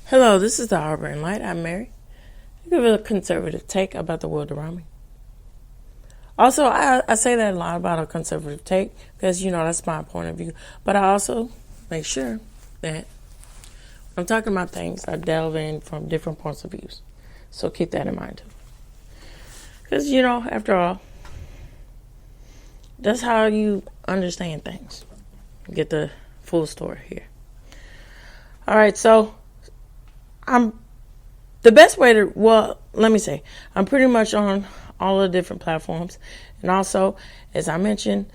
Hello, this is the Harbor and Light. I'm Mary. I give a conservative take about the world around me. Also, I say that a lot about a conservative take because, that's my point of view. But I also make sure that when I'm talking about things, I delve in from different points of views. So keep that in mind, too. Because, after all, that's how you understand things. Get the full story here. All right, so I'm pretty much on all the different platforms. And also, as I mentioned,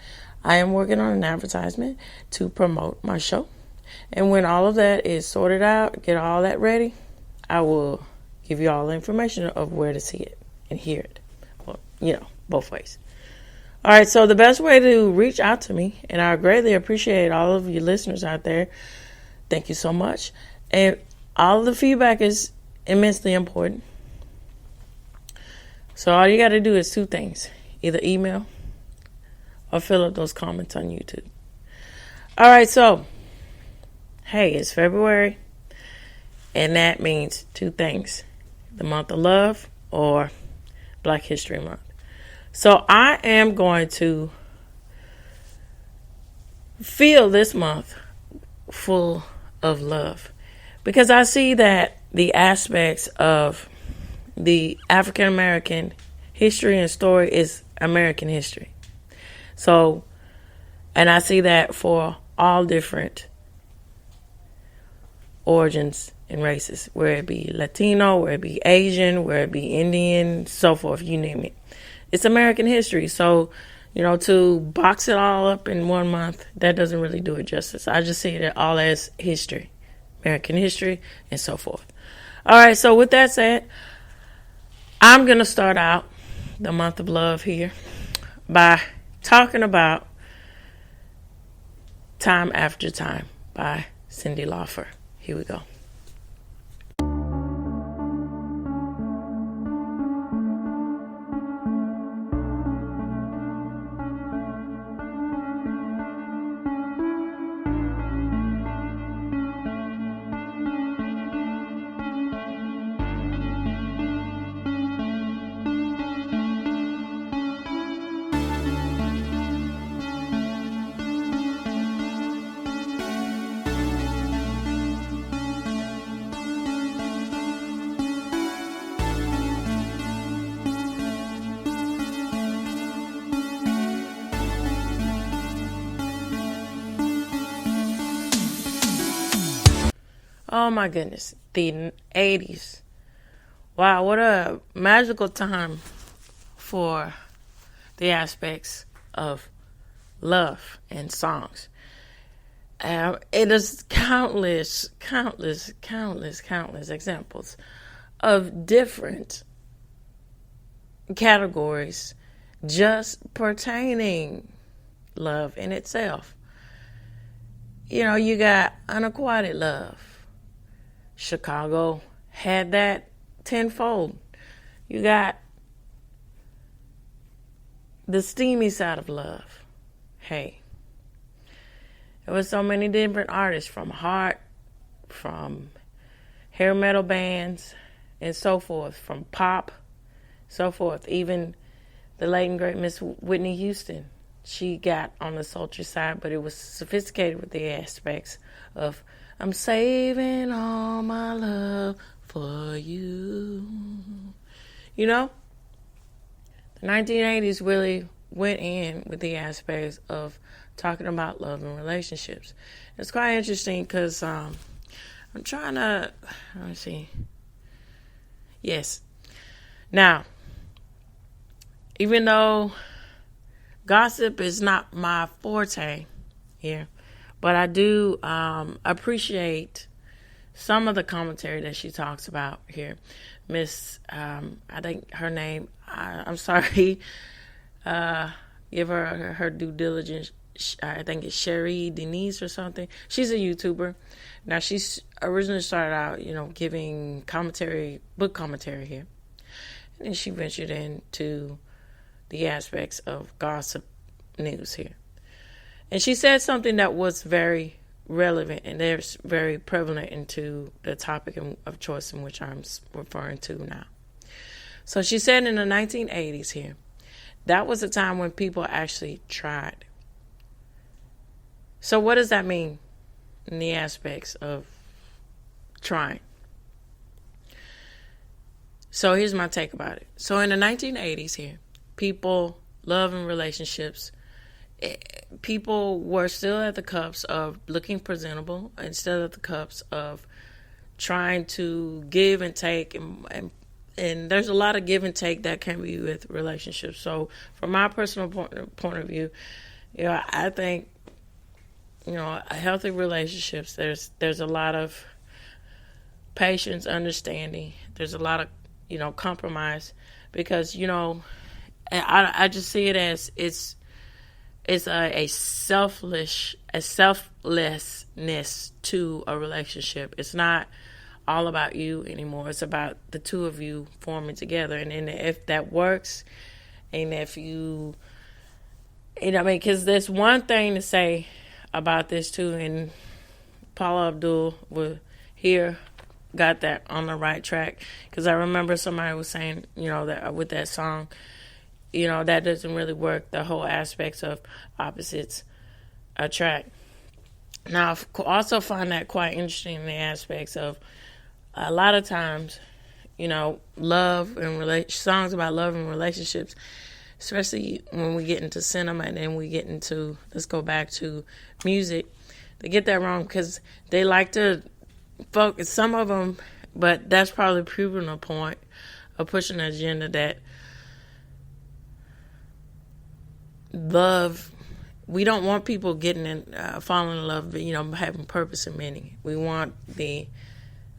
I am working on an advertisement to promote my show. And when all of that is sorted out, get all that ready, I will give you all the information of where to see it and hear it. Well, both ways. All right, so the best way to reach out to me, and I greatly appreciate all of you listeners out there. Thank you so much. And all of the feedback is immensely important. So all you got to do is two things. Either email or fill up those comments on YouTube. All right, so, hey, it's February. And that means two things. The month of love or Black History Month. So I am going to fill this month full of love. Because I see that the aspects of the African American history and story is American history. So, and I see that for all different origins and races, where it be Latino, where it be Asian, where it be Indian, so forth, you name it. It's American history. So, to box it all up in 1 month, that doesn't really do it justice. I just see it all as history, American history, and so forth. All right, so with that said, I'm going to start out the month of love here by talking about Time After Time by Cyndi Lauper. Here we go. Oh my goodness, the 80s. Wow, what a magical time for the aspects of love and songs. It is countless examples of different categories just pertaining love in itself. You got unrequited love. Chicago had that tenfold. You got the steamy side of love. Hey, there was so many different artists, from Heart, from hair metal bands, and so forth, from pop, so forth. Even the late and great Miss Whitney Houston, she got on the sultry side, but it was sophisticated with the aspects of I'm saving all my love for you. The 1980s really went in with the aspects of talking about love and relationships. It's quite interesting because I'm trying to, let me see. Yes. Now, even though gossip is not my forte here, but I do appreciate some of the commentary that she talks about here. Miss, I think her name, I'm sorry, give her due diligence. I think it's Sherry Denise or something. She's a YouTuber. Now, she's originally started out, giving book commentary here. And then she ventured into the aspects of gossip news here. And she said something that was very, relevant and they're very prevalent into the topic of choice in which I'm referring to now. So she said in the 1980s here, that was a time when people actually tried. So what does that mean in the aspects of trying? So here's my take about it. So in the 1980s here, people, love and relationships, people were still at the cups of looking presentable and still at the cups of trying to give and take, and there's a lot of give and take that can be with relationships. So from my personal point of view, I think, healthy relationships, there's a lot of patience, understanding. There's a lot of, compromise, because, I just see it as it's a selflessness to a relationship. It's not all about you anymore. It's about the two of you forming together. And then if that works, and if because there's one thing to say about this too, and Paula Abdul got that on the right track, because I remember somebody was saying, that with that song, that doesn't really work, the whole aspects of opposites attract. Now, I also find that quite interesting in the aspects of a lot of times, love and songs about love and relationships, especially when we get into cinema and then we get into, let's go back to music, they get that wrong because they like to focus, some of them, but that's probably proving a point of pushing an agenda that love, we don't want people getting in, falling in love, but, having purpose and meaning. We want the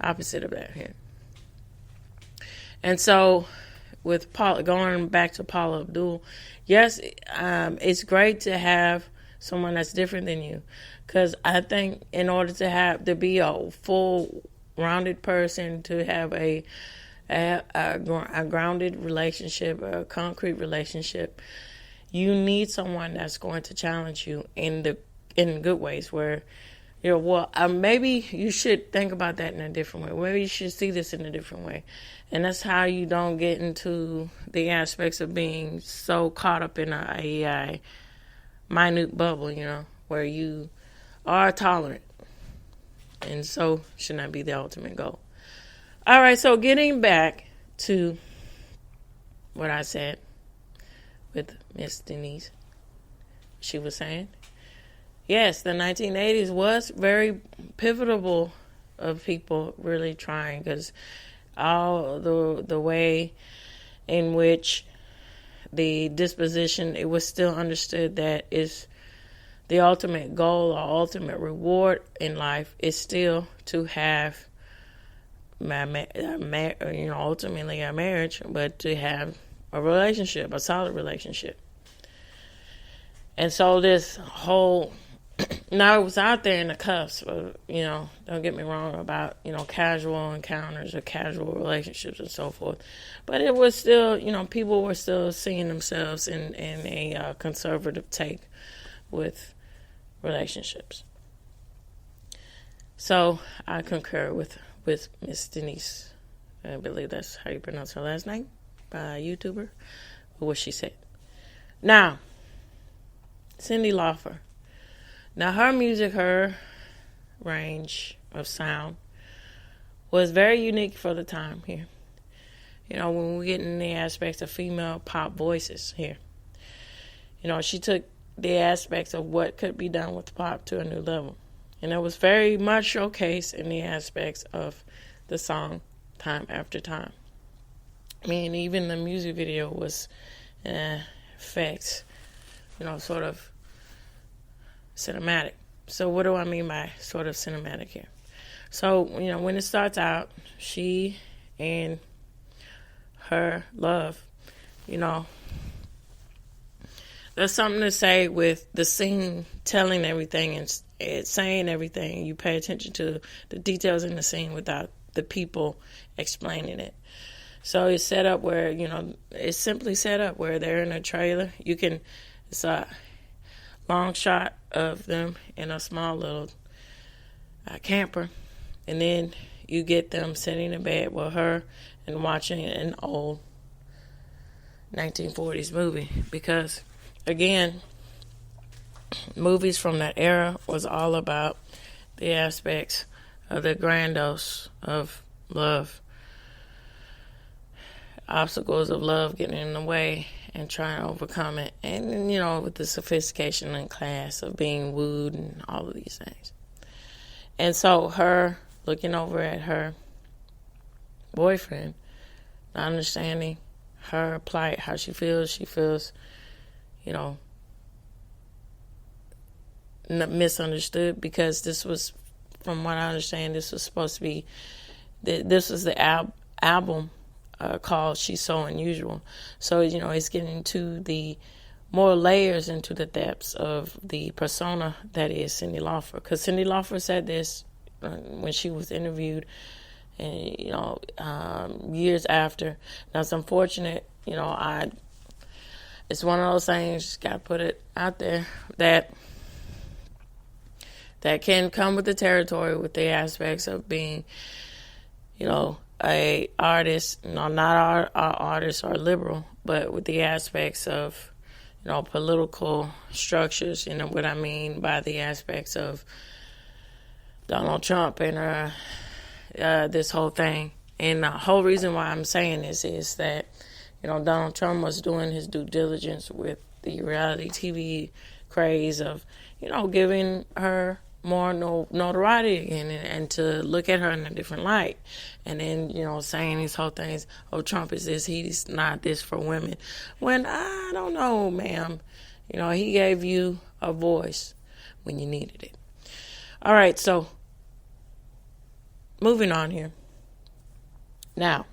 opposite of that here. And so with Paula, going back to Paula Abdul, yes, it's great to have someone that's different than you, because I think in order to be a full rounded person, to have a grounded relationship, a concrete relationship, you need someone that's going to challenge you in good ways, where maybe you should think about that in a different way. Maybe you should see this in a different way. And that's how you don't get into the aspects of being so caught up in a minute bubble, where you are tolerant. And so should not be the ultimate goal. All right, so getting back to what I said with Miss Denise, she was saying, yes, the 1980s was very pivotal of people really trying, because all the way in which the disposition, it was still understood that is the ultimate goal or ultimate reward in life is still to have ultimately a marriage, but to have a relationship, a solid relationship. And so this whole, now it was out there in the cusp of, don't get me wrong about, casual encounters or casual relationships and so forth. But it was still, people were still seeing themselves in a conservative take with relationships. So I concur with Miss Denise. I believe that's how you pronounce her last name, by a YouTuber, or what she said. Now, Cyndi Lauper. Now, her music, her range of sound was very unique for the time here. When we get in the aspects of female pop voices here, she took the aspects of what could be done with pop to a new level. And it was very much showcased in the aspects of the song Time After Time. I mean, even the music video was effects, sort of cinematic. So what do I mean by sort of cinematic here? So, when it starts out, she and her love, there's something to say with the scene telling everything and it's saying everything. You pay attention to the details in the scene without the people explaining it. So it's set up where, it's simply set up where they're in a trailer. It's a long shot of them in a small little camper, and then you get them sitting in bed with her and watching an old 1940s movie. Because, again, movies from that era was all about the aspects of the grandiose of love, obstacles of love getting in the way and trying to overcome it, and with the sophistication and class of being wooed and all of these things. And so her looking over at her boyfriend, not understanding her plight, how she feels, misunderstood, because this was, from what I understand, this was supposed to be, this was the album called She's So Unusual. So, it's getting into the more layers, into the depths of the persona that is Cyndi Lauper. Because Cyndi Lauper said this when she was interviewed, and years after. Now, it's unfortunate, it's one of those things, just got to put it out there, that can come with the territory, with the aspects of being, a artist. Not our artists are liberal, but with the aspects of, political structures. What I mean by the aspects of Donald Trump and this whole thing. And the whole reason why I'm saying this is that, Donald Trump was doing his due diligence with the reality TV craze of, giving her more notoriety again, and to look at her in a different light. And then, saying these whole things, oh, Trump is this, he's not this for women. When, I don't know, ma'am. He gave you a voice when you needed it. All right, so moving on here. Now,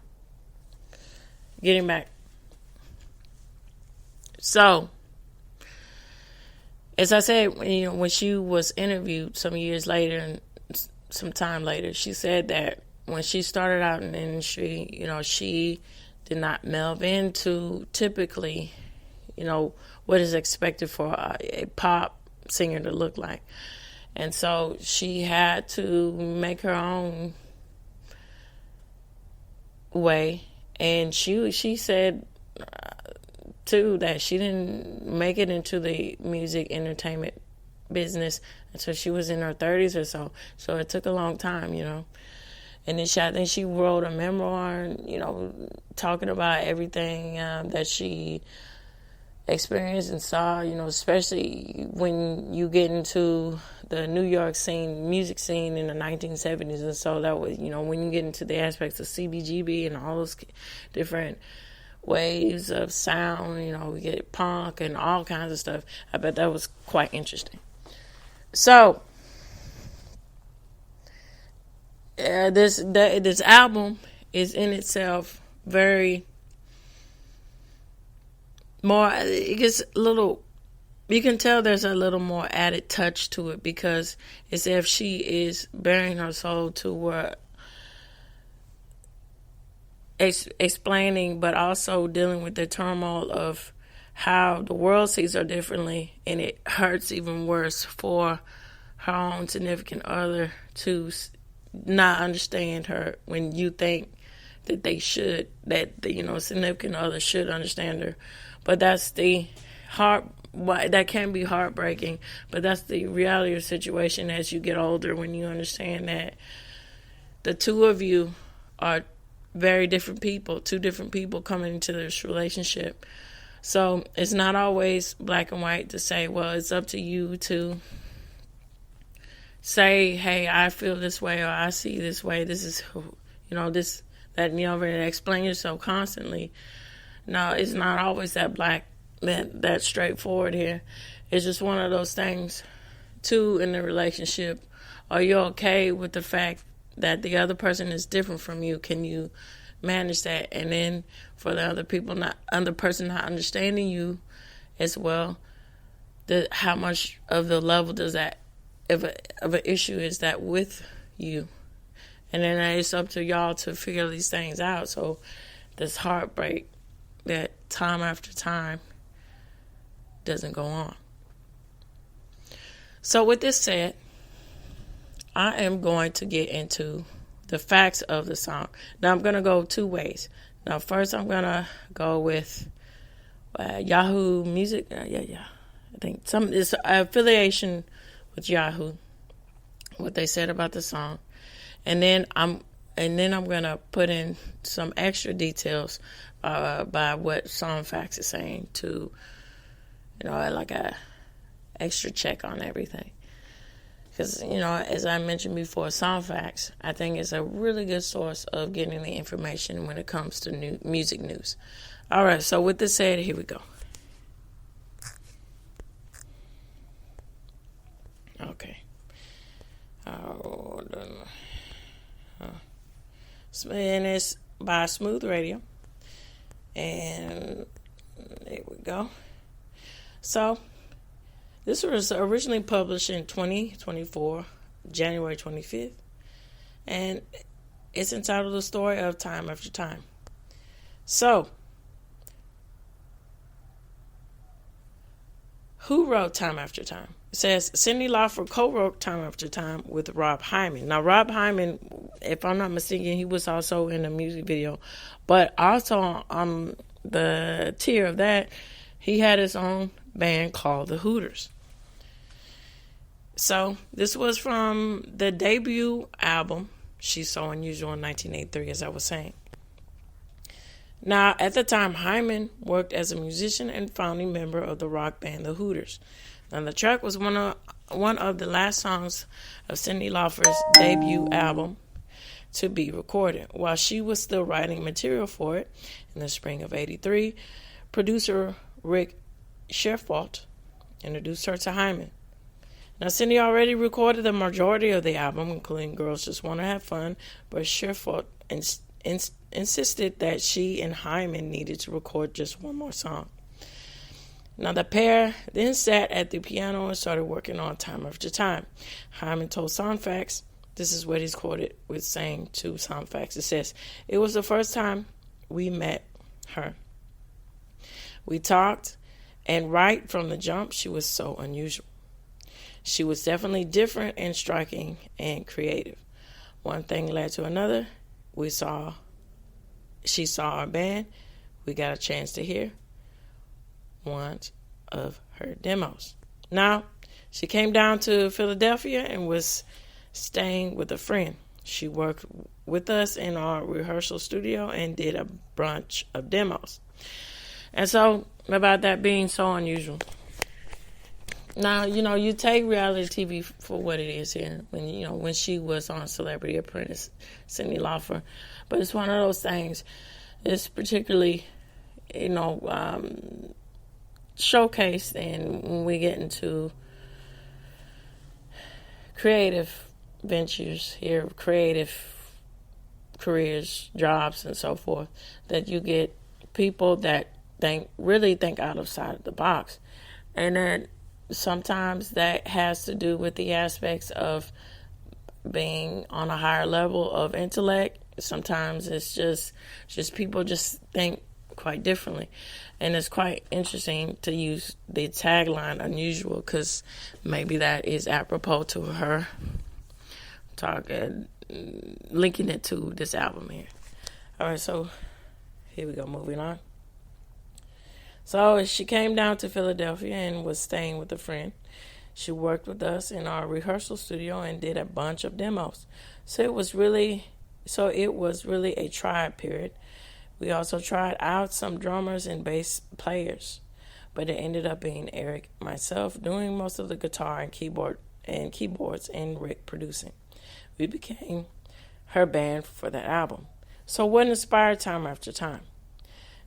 getting back. So, as I said, when she was interviewed some years later and some time later, she said that when she started out in the industry, she did not delve into typically, what is expected for a pop singer to look like. And so she had to make her own way. And she said, too, that she didn't make it into the music entertainment business until she was in her 30s or so. So it took a long time, And then she wrote a memoir, talking about everything that she experienced and saw, especially when you get into the New York music scene in the 1970s. And so that was, when you get into the aspects of CBGB and all those different waves of sound, we get punk and all kinds of stuff. I bet that was quite interesting. So, this album is in itself very more, it gets a little, you can tell there's a little more added touch to it, because it's as if she is bearing her soul to what, explaining, but also dealing with the turmoil of how the world sees her differently, and it hurts even worse for her own significant other to not understand her, when you think that they should, that the significant other should understand her. But that's the that can be heartbreaking, but that's the reality of the situation as you get older, when you understand that the two of you are very different people, two different people coming into this relationship. So it's not always black and white to say, well, it's up to you to say, hey, I feel this way, or I see this way. This is, this, that, and the other, and explain yourself constantly. No, it's not always that straightforward here. It's just one of those things, too, in the relationship. Are you okay with the fact that the other person is different from you? Can you manage that? And then for the other person not understanding you as well, how much of the level does that of an issue is that with you? And then it's up to y'all to figure these things out. So this heartbreak that time after time doesn't go on. So with this said, I am going to get into the facts of the song. Now, I'm going to go two ways. Now, first, I'm going to go with Yahoo Music. I think it's affiliation with Yahoo, what they said about the song. And then I'm going to put in some extra details by what Song Facts is saying to, like a extra check on everything. Because, as I mentioned before, Song Facts, I think, is a really good source of getting the information when it comes to music news. All right, so with this said, here we go. Okay. And it's by Smooth Radio. And there we go. So, this was originally published in 2024, January 25th. And it's entitled The Story of Time After Time. So, who wrote Time After Time? It says Cyndi Lauper co-wrote Time After Time with Rob Hyman. Now, Rob Hyman, if I'm not mistaken, he was also in the music video. But also on the tier of that, he had his own band called the Hooters. So, this was from the debut album, She's So Unusual, in 1983, as I was saying. Now, at the time, Hyman worked as a musician and founding member of the rock band The Hooters. Now, the track was one of the last songs of Cyndi Lauper's debut album to be recorded. While she was still writing material for it in the spring of '83, producer Rick Sherfalt introduced her to Hyman. Now, Cyndi already recorded the majority of the album, including Girls Just Want to Have Fun, but Sherfalt insisted that she and Hyman needed to record just one more song. Now, the pair then sat at the piano and started working on Time After Time. Hyman told Song Facts, this is what he's quoted with saying to Song Facts. It says, "It was the first time we met her. We talked, and right from the jump, she was so unusual. She was definitely different and striking and creative. One thing led to another. She saw our band. We got a chance to hear one of her demos. Now, she came down to Philadelphia and was staying with a friend. She worked with us in our rehearsal studio and did a bunch of demos." And so, about that being so unusual. Now, you take reality TV for what it is here. When she was on Celebrity Apprentice, Cyndi Lauper. But it's one of those things. It's particularly, showcased, and when we get into creative ventures here, creative careers, jobs, and so forth, that you get people that really think outside of the box. And then sometimes that has to do with the aspects of being on a higher level of intellect. Sometimes it's just people just think quite differently. And it's quite interesting to use the tagline unusual, because maybe that is apropos to her linking it to this album here. All right, so here we go, moving on. So she came down to Philadelphia and was staying with a friend. She worked with us in our rehearsal studio and did a bunch of demos. So it was really a trial period. We also tried out some drummers and bass players, but it ended up being Eric, myself, doing most of the guitar and keyboards, and Rick producing. We became her band for that album. So what inspired Time After Time?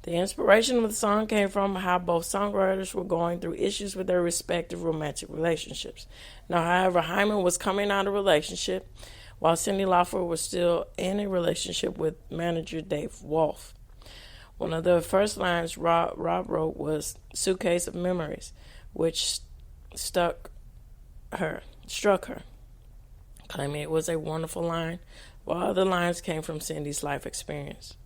The inspiration of the song came from how both songwriters were going through issues with their respective romantic relationships. Now, however, Hyman was coming out of a relationship, while Cyndi Lauper was still in a relationship with manager Dave Wolf. One of the first lines Rob wrote was "Suitcase of Memories," which struck her, claiming it was a wonderful line, while other lines came from Cyndi's life experience.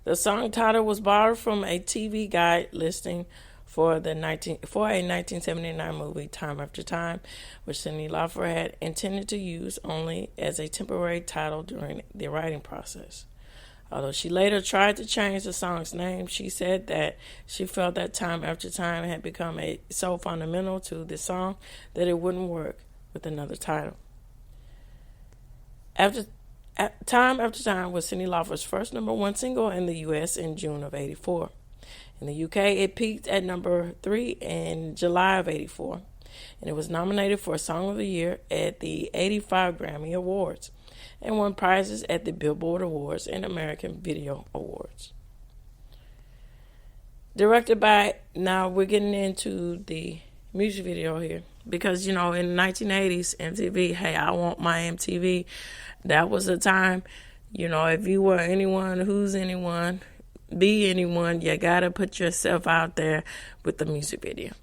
The song title was borrowed from a TV guide listing for a 1979 movie, Time After Time, which Cyndi Lauper had intended to use only as a temporary title during the writing process. Although she later tried to change the song's name, she said that she felt that Time After Time had become so fundamental to the song that it wouldn't work with another title. Time After Time was Cyndi Lauper's first number one single in the U.S. in June of '84. In the UK, it peaked at number 3 in July of '84, and it was nominated for Song of the Year at the '85 Grammy Awards and won prizes at the Billboard Awards and American Video Awards. Directed by, now we're getting into the music video here, because, in the 1980s, MTV, hey, I want my MTV. That was a time, if you were anyone, who's anyone, be anyone, you gotta put yourself out there with the music video.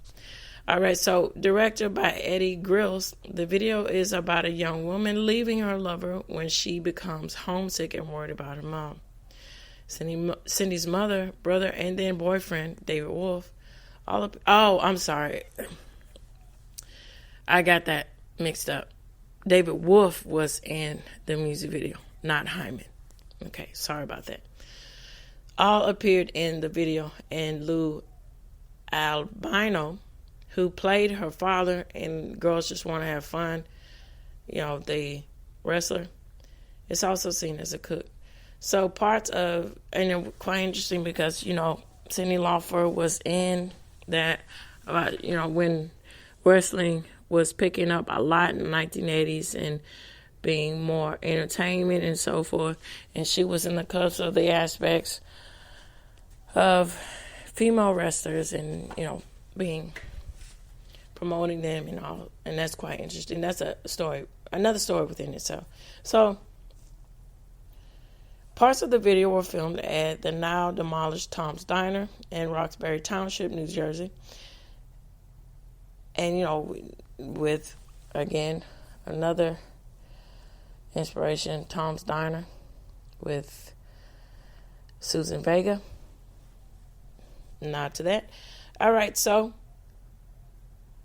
All right, so directed by Eddie Grills, the video is about a young woman leaving her lover when she becomes homesick and worried about her mom. Cyndi's mother, brother, and then boyfriend, David Wolf, I'm sorry. I got that mixed up. David Wolf was in the music video, not Hyman. Okay, sorry about that. All appeared in the video, and Lou Albino, who played her father in Girls Just Want to Have Fun, the wrestler, is also seen as a cook. So and it's quite interesting because, Cyndi Lauper was in that, when wrestling was picking up a lot in the 1980s and being more entertainment and so forth. And she was in the cusp of the aspects of female wrestlers and, promoting them and all. And that's quite interesting. That's another story within itself. So, parts of the video were filmed at the now demolished Tom's Diner in Roxbury Township, New Jersey. And, with, again, another inspiration, Tom's Diner with Susan Vega. Nod to that. All right, so,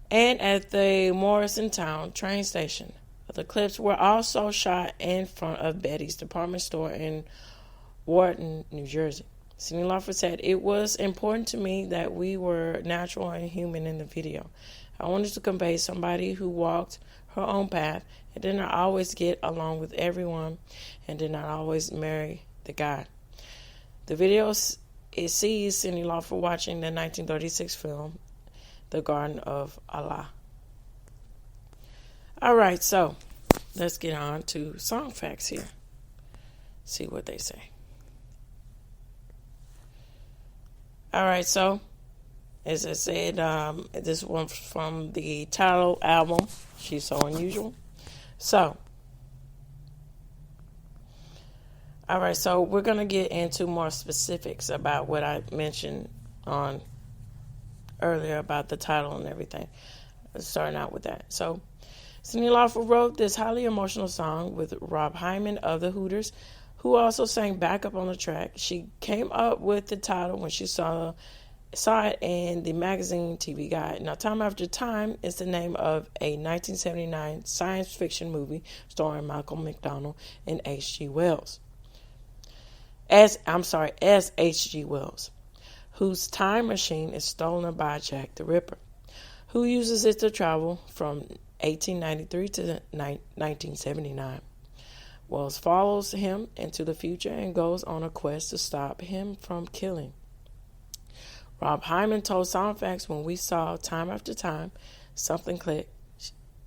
and at the Morristown train station. The clips were also shot in front of Betty's department store in Wharton, New Jersey. Cyndi Lauper said, "It was important to me that we were natural and human in the video. I wanted to convey somebody who walked her own path and did not always get along with everyone and did not always marry the guy." The video sees Cyndi Lauper watching the 1936 film, The Garden of Allah. All right, so let's get on to song facts here. See what they say. All right, so as I said, this one's from the title album, She's So Unusual. So, all right, so we're going to get into more specifics about what I mentioned on earlier about the title and everything. Starting out with that. So, Cyndi Lauper wrote this highly emotional song with Rob Hyman of the Hooters, who also sang backup on the track. She came up with the title when she saw it in the magazine TV Guide. Now, Time After Time is the name of a 1979 science fiction movie starring Malcolm McDowell and H.G. Wells. As H.G. Wells, whose time machine is stolen by Jack the Ripper, who uses it to travel from 1893 to 1979. Wells follows him into the future and goes on a quest to stop him from killing. Rob Hyman told Soundfacts, "When we saw Time After Time, something clicked.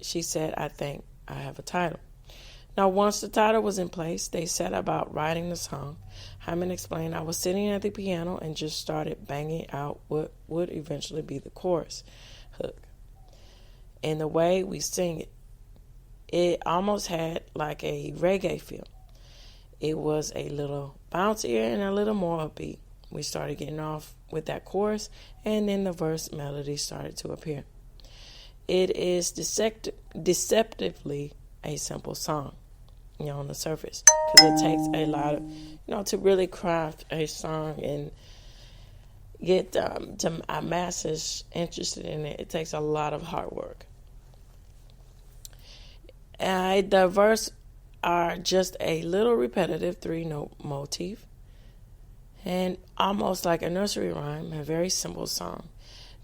She said, I think I have a title." Now, once the title was in place, they set about writing the song. Hyman explained, "I was sitting at the piano and just started banging out what would eventually be the chorus hook. And the way we sing it almost had like a reggae feel. It was a little bouncier and a little more upbeat. We started getting off with that chorus, and then the verse melody started to appear. It is deceptively a simple song, on the surface, because it takes a lot of, to really craft a song get to our masses interested in it, it takes a lot of hard work. The verse are just a little repetitive 3-note motif and almost like a nursery rhyme, a very simple song.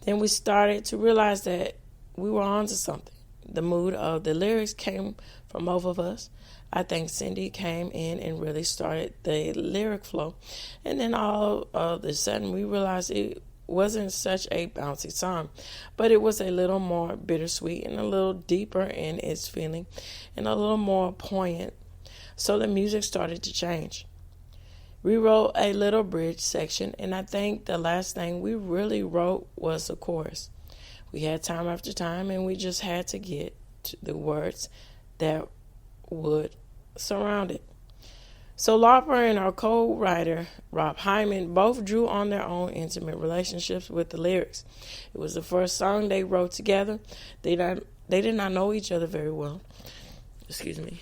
Then we started to realize that we were onto something. The mood of the lyrics came from both of us. I think Cyndi came in and really started the lyric flow. And then all of a sudden we realized it wasn't such a bouncy song, but it was a little more bittersweet and a little deeper in its feeling and a little more poignant. So the music started to change. We wrote a little bridge section, and I think the last thing we really wrote was a chorus. We had time after time, and we just had to get to the words that would surround it. So Lauper and our co-writer, Rob Hyman, both drew on their own intimate relationships with the lyrics. It was the first song they wrote together. They did not know each other very well. Excuse me.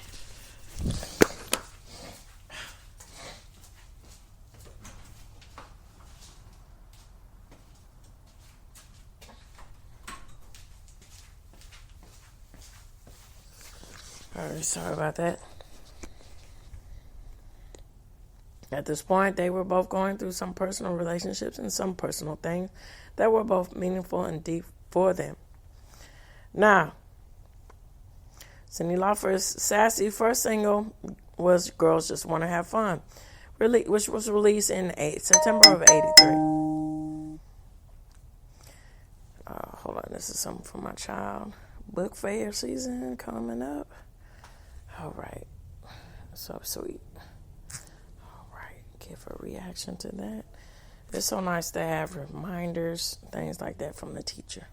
All right, sorry about that. At this point, they were both going through some personal relationships and some personal things that were both meaningful and deep for them. Now, Cyndi Lauper's sassy first single was Girls Just Want to Have Fun, which was released in September of 83. Hold on, this is something for my child. Book fair season coming up. All right, so sweet. Give a reaction to that. It's so nice to have reminders, things like that from the teacher.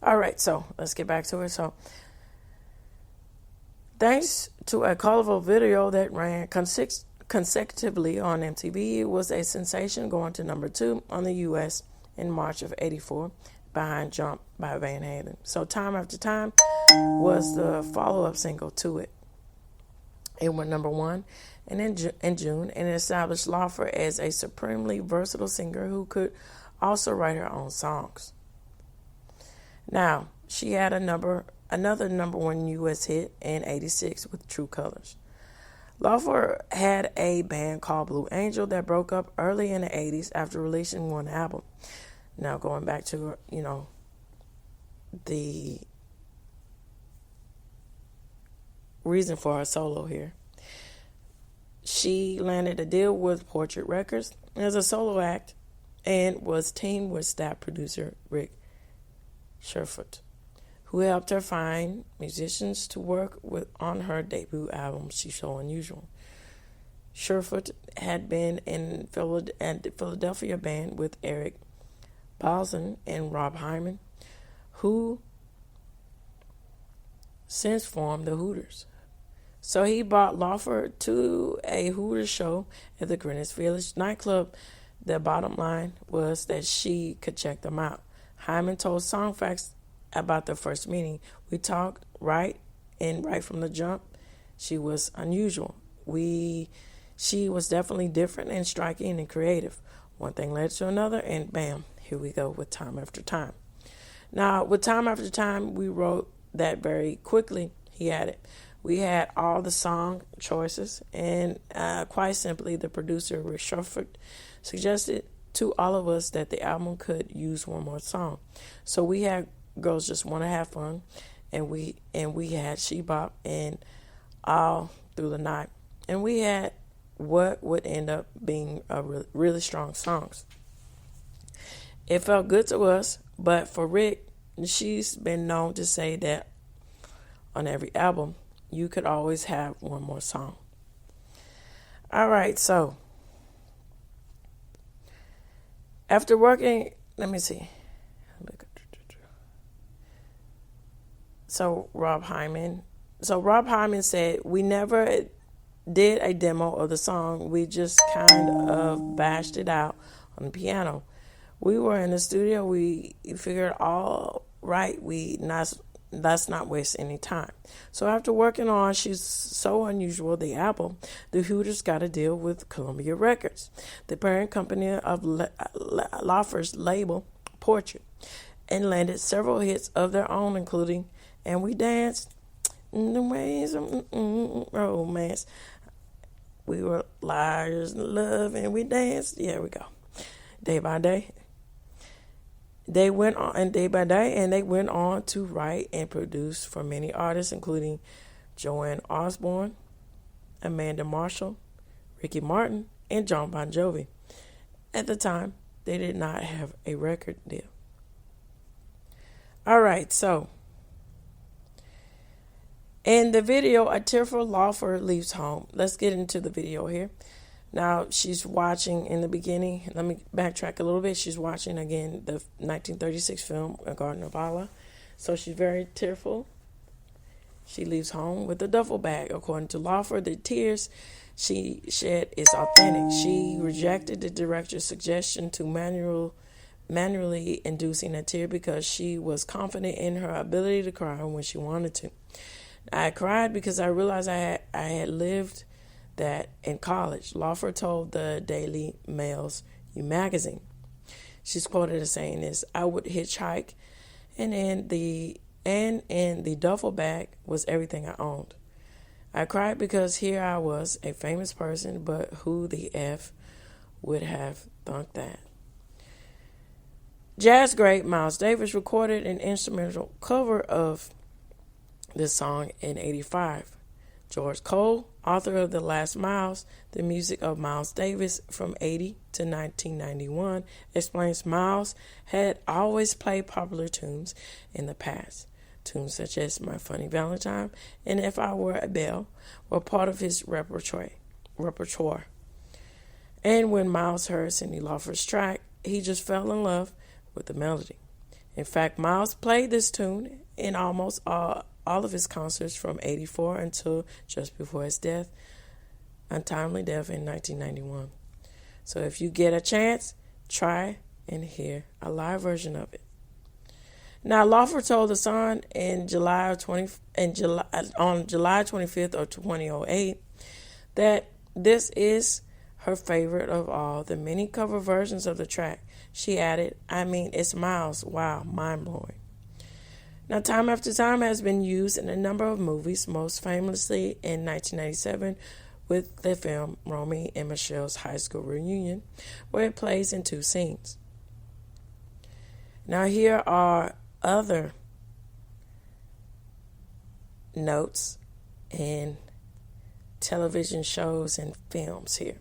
All right, so let's get back to it. So, thanks to a colorful video that ran consecutively on MTV, it was a sensation, going to number 2 on the U.S. in March of '84, behind Jump by Van Halen. So, Time After Time was the follow-up single to it. It went number 1 in June, and it established Lauper as a supremely versatile singer who could also write her own songs. Now, she had another number 1 U.S. hit in '86 with True Colors. Lauper had a band called Blue Angel that broke up early in the '80s after releasing one album. Now, going back to, the reason for her solo here. She landed a deal with Portrait Records as a solo act and was teamed with staff producer Rick Sherfoot, who helped her find musicians to work with on her debut album, She's So Unusual. Sherfoot had been in the Philadelphia band with Eric Balzan and Rob Hyman, who since formed the Hooters. So he brought Lauper to a Hooters show at the Greenwich Village nightclub. The bottom line was that she could check them out. Hyman told Songfacts about their first meeting. We talked right from the jump. She was unusual. She was definitely different and striking and creative. One thing led to another, and bam, here we go with Time After Time. Now, with Time After Time, we wrote that very quickly. We had all the song choices, and quite simply, the producer, Rick Sherfoot, suggested to all of us that the album could use one more song. So we had Girls Just Want to Have Fun, and we had She Bop and All Through the Night. And we had what would end up being a really strong songs. It felt good to us, but for Rick, she's been known to say that on every album, you could always have one more song. All right, so after working, let me see. So Rob Hyman said, we never did a demo of the song. We just kind of bashed it out on the piano. We were in the studio. We figured, all right, we not let's not waste any time. So after working on She's So Unusual, the album, the Hooters got a deal with Columbia Records, the parent company of Lauper's label, Portrait, and landed several hits of their own, including And We Danced, in the Ways of Romance, We Were Liars in Love, and We Danced. Yeah, we go. Day by Day. They went on, and Day by Day, and they went on to write and produce for many artists, including Joanne Osborne, Amanda Marshall, Ricky Martin, and John Bon Jovi. At the time, they did not have a record deal. All right, so in the video, a tearful Lauper leaves home. Let's get into the video here. Now, she's watching in the beginning. Let me backtrack a little bit. She's watching, again, the 1936 film, A Garden of Allah. So she's very tearful. She leaves home with a duffel bag. According to Lauper, the tears she shed is authentic. She rejected the director's suggestion to manually inducing a tear because she was confident in her ability to cry when she wanted to. I cried because I realized I had lived that in college. Lauper told the Daily Mail's You magazine. She's quoted as saying this: I would hitchhike, and in the duffel bag was everything I owned. I cried because here I was, a famous person, but who the F would have thunk that? Jazz great Miles Davis recorded an instrumental cover of this song in '85. George Cole, author of The Last Miles, the music of Miles Davis from '80 to 1991, explains Miles had always played popular tunes in the past. Tunes such as My Funny Valentine and If I Were a Belle were part of his repertoire. And when Miles heard Cyndi Lauper's track, he just fell in love with the melody. In fact, Miles played this tune in almost all of his concerts from '84 until just before his untimely death in 1991. So if you get a chance, try and hear a live version of it. Now, Lauper told The Sun on July 25th of 2008 that this is her favorite of all the many cover versions of the track. She added, I mean, it's Miles. Wow, mind-blowing. Now, Time After Time has been used in a number of movies, most famously in 1997 with the film Romy and Michelle's High School Reunion, where it plays in two scenes. Now, here are other notes in television shows and films here.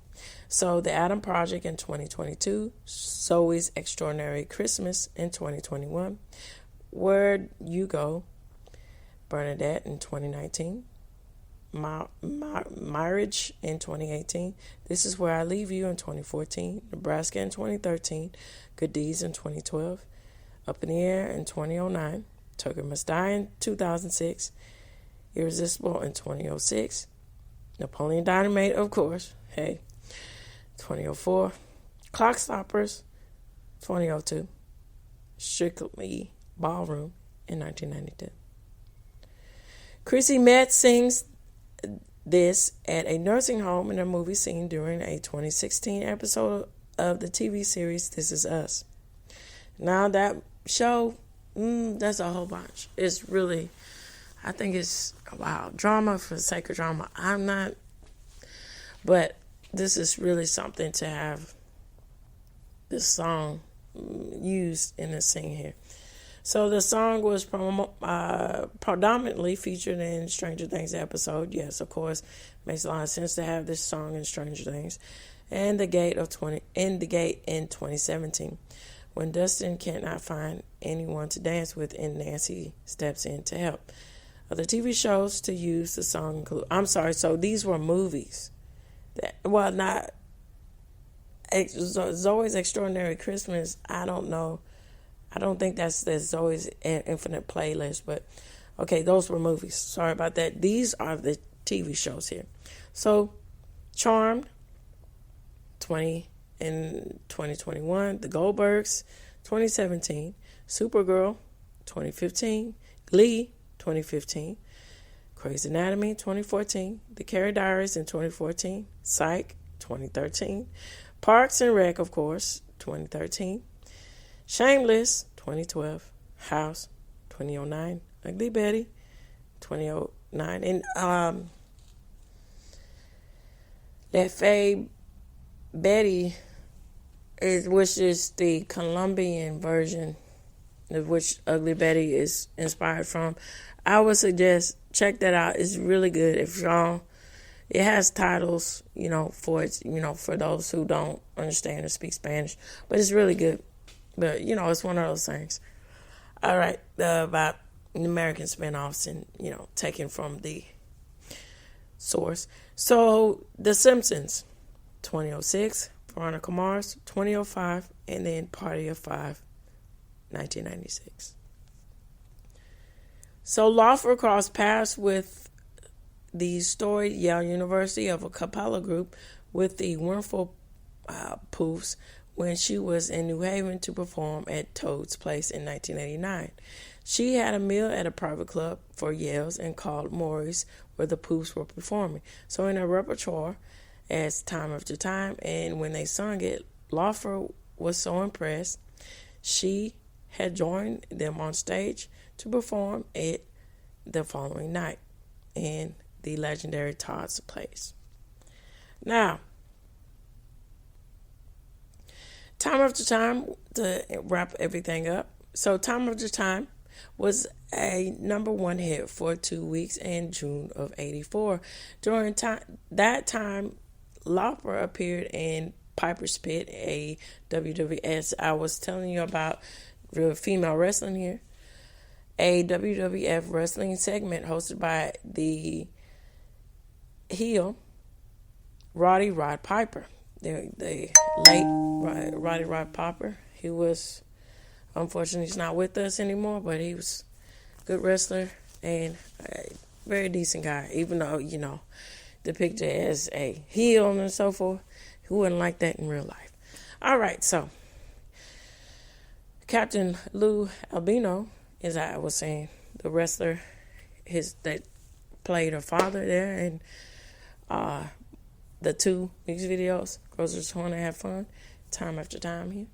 So, The Adam Project in 2022, Zoe's Extraordinary Christmas in 2021, Where You Go, Bernadette in 2019, Marriage in 2018, This Is Where I Leave You in 2014, Nebraska in 2013, Good Deeds in 2012, Up in the Air in 2009, Tucker Must Die in 2006, Irresistible in 2006, Napoleon Dynamite, of course, 2004, Clock Stoppers, 2002, Strictly Ballroom in 1992. Chrissy Metz sings this at a nursing home in a movie scene during a 2016 episode of the TV series This Is Us. Now that show, that's a whole bunch. It's really, I think it's, wow, drama for the sake of drama. I'm not, but this is really something to have this song used in this scene here. So the song was predominantly featured in Stranger Things episode. Yes, of course, makes a lot of sense to have this song in Stranger Things. And The Gate in 2017, when Dustin cannot find anyone to dance with and Nancy steps in to help. Other TV shows to use the song include, so these were movies. Not Zoe's Extraordinary Christmas. I don't know. I don't think that's Zoe's Infinite Playlist, but okay, those were movies. Sorry about that. These are the TV shows here. So, Charmed, in 2021, The Goldbergs, 2017, Supergirl, 2015, Glee, 2015. Grey's Anatomy, 2014. The Carrie Diaries in 2014. Psych, 2013. Parks and Rec, of course, 2013. Shameless, 2012. House, 2009. Ugly Betty, 2009. And that Faye Betty, which is the Colombian version of which Ugly Betty is inspired from, I would suggest check that out. It's really good. If y'all, it has titles, for it, for those who don't understand or speak Spanish, but it's really good. But it's one of those things. All right, about American spinoffs and taken from the source. So The Simpsons, 2006. Veronica Mars, 2005, and then Party of Five, 1996. So Lauper crossed paths with the storied Yale University of a cappella group with the Wonderful Poofs when she was in New Haven to perform at Toad's Place in 1989. She had a meal at a private club for Yales and called Maury's where the Poofs were performing. So in her repertoire, as Time After Time, and when they sung it, Lauper was so impressed, she had joined them on stage to perform it the following night in the legendary Todd's Place. Now, Time After Time, to wrap everything up. So Time After Time was a number one hit for 2 weeks in June of 1984. During that time, Lauper appeared in Piper's Pit, a WWF. I was telling you about real female wrestling here. A WWF wrestling segment hosted by the heel Roddy Rod Piper. The late Roddy Rod Piper. He was, unfortunately, he's not with us anymore, but he was a good wrestler and a very decent guy, even though, depicted as a heel and so forth. Who wouldn't like that in real life? All right, so Captain Lou Albino, as I was saying, the wrestler, that played her father there, and the two music videos, Girls Just Want to Have Fun, Time After Time here.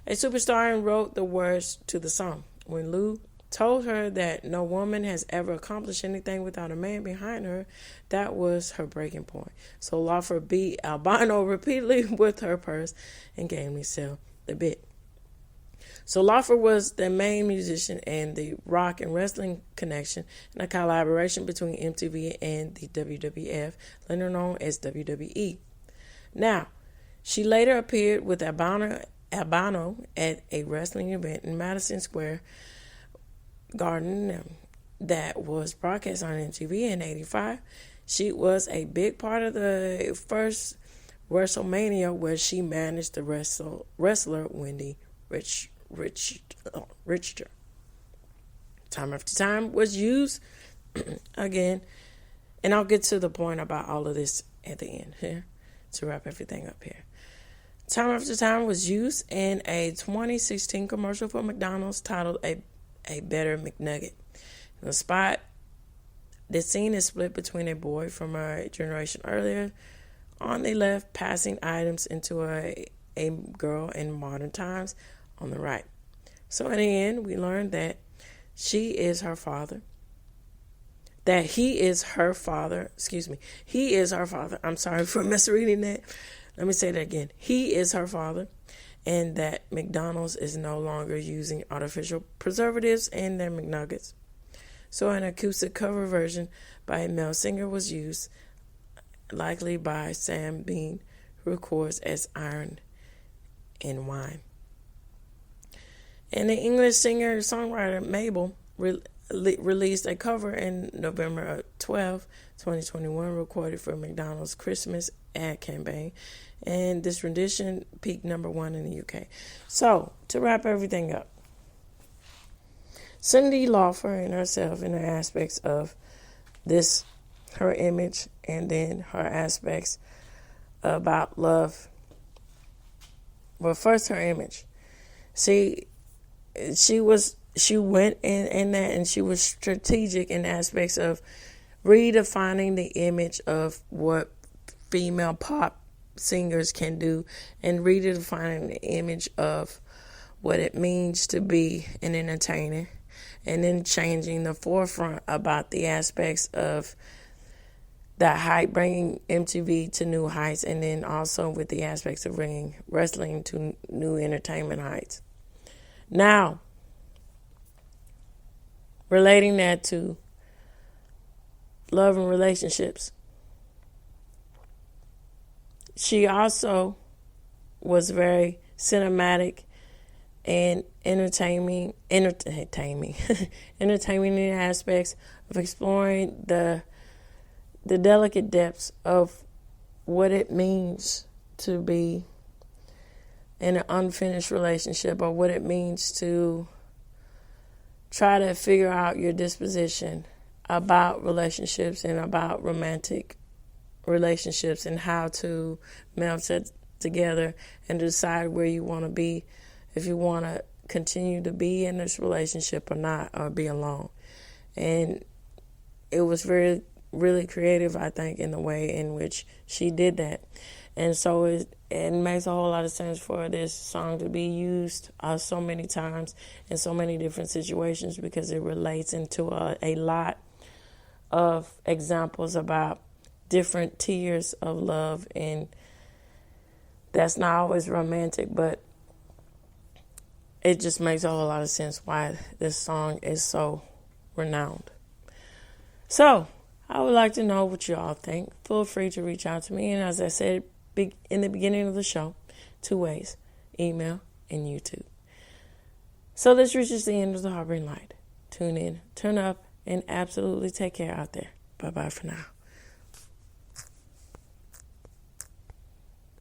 A superstar and wrote the words to the song. When Lou told her that no woman has ever accomplished anything without a man behind her, that was her breaking point. So Lauper beat Albino repeatedly with her purse and gave me sell the bit. So Lauper was the main musician and the rock and wrestling connection and a collaboration between MTV and the WWF, later known as WWE. Now, she later appeared with Albino at a wrestling event in Madison Square Garden that was broadcast on MTV in 1985. She was a big part of the first WrestleMania where she managed the wrestler Wendy Richter. Time After Time was used again, and I'll get to the point about all of this at the end here to wrap everything up here. Time After Time was used in a 2016 commercial for McDonald's titled A Better McNugget. In the spot, the scene is split between a boy from a generation earlier on the left passing items into a girl in modern times on the right. So in the end, we learned that he is her father. He is her father. I'm sorry for misreading that. Let me say that again. He is her father. And that McDonald's is no longer using artificial preservatives in their McNuggets. So an acoustic cover version by a male singer was used, likely by Sam Bean, who records as Iron and Wine. And the English singer-songwriter Mabel released a cover in November 12, 2021, recorded for McDonald's Christmas ad campaign. And this rendition peaked number 1 in the UK. So, to wrap everything up, Cyndi Lauper and herself and her aspects of this, her image, and then her aspects about love. Well, first, her image. See, she was she went in that, and she was strategic in aspects of redefining the image of what female pop singers can do, and redefining the image of what it means to be an entertainer, and then changing the forefront about the aspects of that height, bringing MTV to new heights, and then also with the aspects of bringing wrestling to new entertainment heights. Now, relating that to love and relationships, she also was very cinematic and entertaining in aspects of exploring the delicate depths of what it means to be in an unfinished relationship, or what it means to try to figure out your disposition about relationships and about romantic relationships, and how to meld it together and decide where you want to be, if you want to continue to be in this relationship or not, or be alone. And it was really creative, I think, in the way in which she did that. And so it makes a whole lot of sense for this song to be used so many times in so many different situations, because it relates into a lot of examples about different tiers of love. And that's not always romantic, but it just makes a whole lot of sense why this song is so renowned. So I would like to know what you all think. Feel free to reach out to me. And as I said in the beginning of the show, 2 ways: email and YouTube. So this reaches the end of the Harboring Light. Tune in, turn up, and absolutely take care out there. Bye-bye for now.